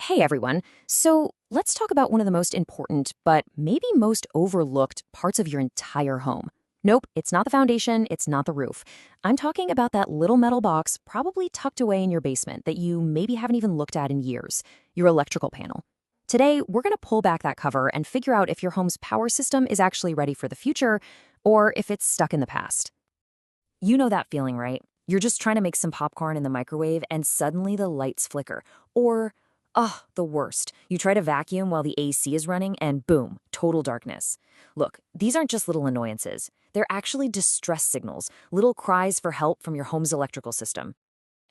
Hey everyone. So let's talk about one of the most important, but maybe most overlooked parts of your entire home. Nope, it's not the foundation, it's not the roof. I'm talking about that little metal box probably tucked away in your basement that you maybe haven't even looked at in years, your electrical panel. Today, we're going to pull back that cover and figure out if your home's power system is actually ready for the future or if it's stuck in the past. You know that feeling, right? You're just trying to make some popcorn in the microwave and suddenly the lights flicker. Or, the worst. You try to vacuum while the AC is running and boom, total darkness. Look, these aren't just little annoyances. They're actually distress signals, little cries for help from your home's electrical system.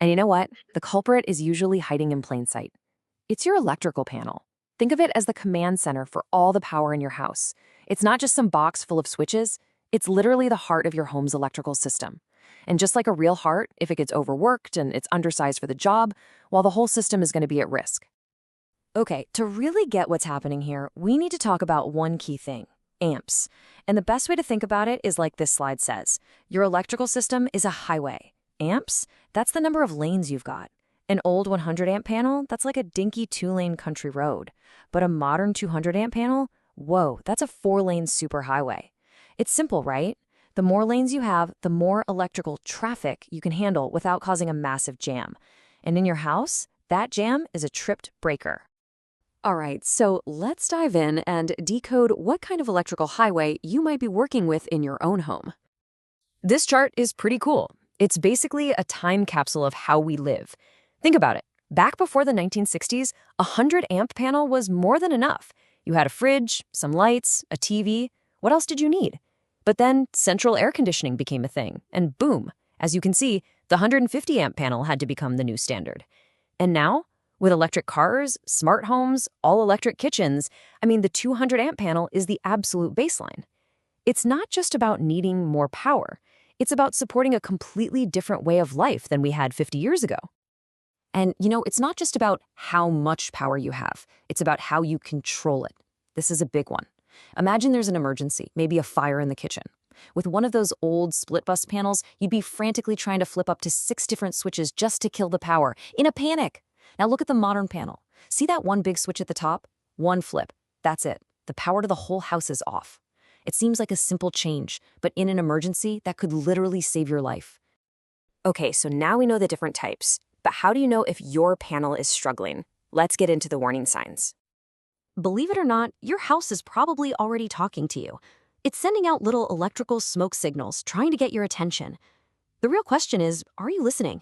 And you know what? The culprit is usually hiding in plain sight. It's your electrical panel. Think of it as the command center for all the power in your house. It's not just some box full of switches. It's literally the heart of your home's electrical system. And just like a real heart, if it gets overworked and it's undersized for the job, well, the whole system is going to be at risk. Okay, to really get what's happening here, we need to talk about one key thing, amps. And the best way to think about it is like this slide says. Your electrical system is a highway. Amps, that's the number of lanes you've got. An old 100 amp panel, that's like a dinky 2-lane country road. But a modern 200 amp panel, whoa, that's a 4-lane superhighway. It's simple, right? The more lanes you have, the more electrical traffic you can handle without causing a massive jam. And in your house, that jam is a tripped breaker. All right, so let's dive in and decode what kind of electrical highway you might be working with in your own home. This chart is pretty cool. It's basically a time capsule of how we live. Think about it. Back before the 1960s, a 100 amp panel was more than enough. You had a fridge, some lights, a TV. What else did you need? But then central air conditioning became a thing, and boom, as you can see, the 150 amp panel had to become the new standard. And now, with electric cars, smart homes, all-electric kitchens, the 200 amp panel is the absolute baseline. It's not just about needing more power. It's about supporting a completely different way of life than we had 50 years ago. And, it's not just about how much power you have. It's about how you control it. This is a big one. Imagine there's an emergency, maybe a fire in the kitchen. With one of those old split-bus panels, you'd be frantically trying to flip up to 6 different switches just to kill the power, in a panic. Now look at the modern panel. See that one big switch at the top? One flip. That's it. The power to the whole house is off. It seems like a simple change, but in an emergency, that could literally save your life. Okay, so now we know the different types. But how do you know if your panel is struggling? Let's get into the warning signs. Believe it or not, your house is probably already talking to you. It's sending out little electrical smoke signals, trying to get your attention. The real question is, are you listening?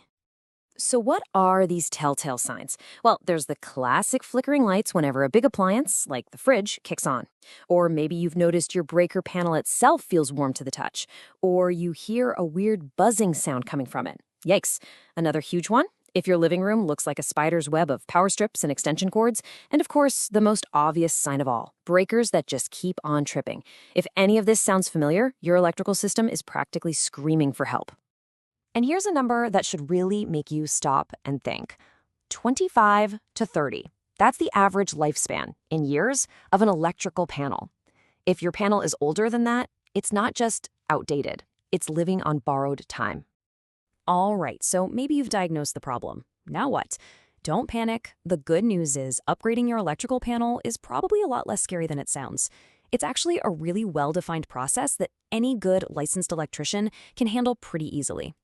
So what are these telltale signs? Well, there's the classic flickering lights whenever a big appliance, like the fridge, kicks on. Or maybe you've noticed your breaker panel itself feels warm to the touch. Or you hear a weird buzzing sound coming from it. Yikes. Another huge one? If your living room looks like a spider's web of power strips and extension cords. And of course, the most obvious sign of all, breakers that just keep on tripping. If any of this sounds familiar, your electrical system is practically screaming for help. And here's a number that should really make you stop and think. 25 to 30. That's the average lifespan, in years, of an electrical panel. If your panel is older than that, it's not just outdated. It's living on borrowed time. All right, so maybe you've diagnosed the problem. Now what? Don't panic. The good news is upgrading your electrical panel is probably a lot less scary than it sounds. It's actually a really well-defined process that any good licensed electrician can handle pretty easily.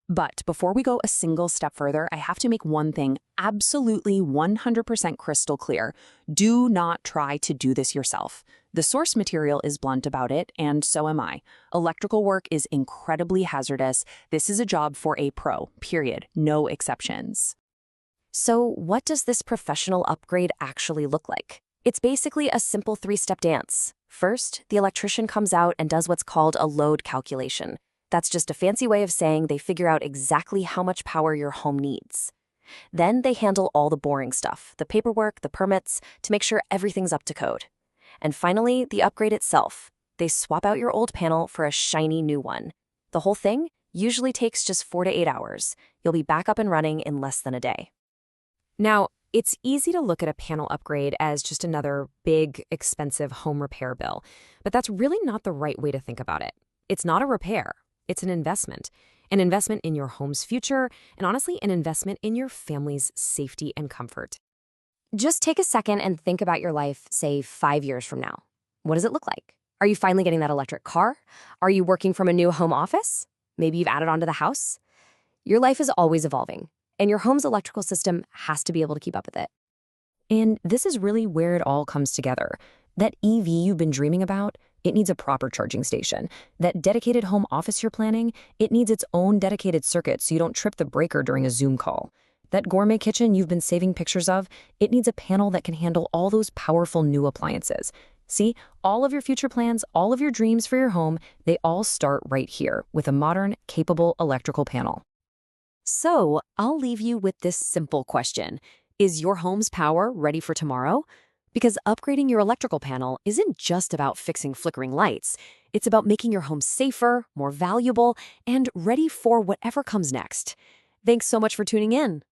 But before we go a single step further, I have to make one thing absolutely 100% crystal clear. Do not try to do this yourself. The source material is blunt about it, and so am I. Electrical work is incredibly hazardous. This is a job for a pro, period. No exceptions. So what does this professional upgrade actually look like? It's basically a simple 3-step dance. First, the electrician comes out and does what's called a load calculation. That's just a fancy way of saying they figure out exactly how much power your home needs. Then they handle all the boring stuff, the paperwork, the permits, to make sure everything's up to code. And finally, the upgrade itself. They swap out your old panel for a shiny new one. The whole thing usually takes just 4 to 8 hours. You'll be back up and running in less than a day. Now, it's easy to look at a panel upgrade as just another big, expensive home repair bill, but that's really not the right way to think about it. It's not a repair. It's an investment in your home's future, and honestly, an investment in your family's safety and comfort. Just take a second and think about your life, say 5 years from now. What does it look like? Are you finally getting that electric car? Are you working from a new home office? Maybe you've added on to the house? Your life is always evolving, and your home's electrical system has to be able to keep up with it. And this is really where it all comes together. That EV you've been dreaming about, it needs a proper charging station. That dedicated home office you're planning, it needs its own dedicated circuit so you don't trip the breaker during a Zoom call. That gourmet kitchen you've been saving pictures of, it needs a panel that can handle all those powerful new appliances. See, all of your future plans, all of your dreams for your home, they all start right here with a modern, capable electrical panel. So, I'll leave you with this simple question. Is your home's power ready for tomorrow? Because upgrading your electrical panel isn't just about fixing flickering lights. It's about making your home safer, more valuable, and ready for whatever comes next. Thanks so much for tuning in.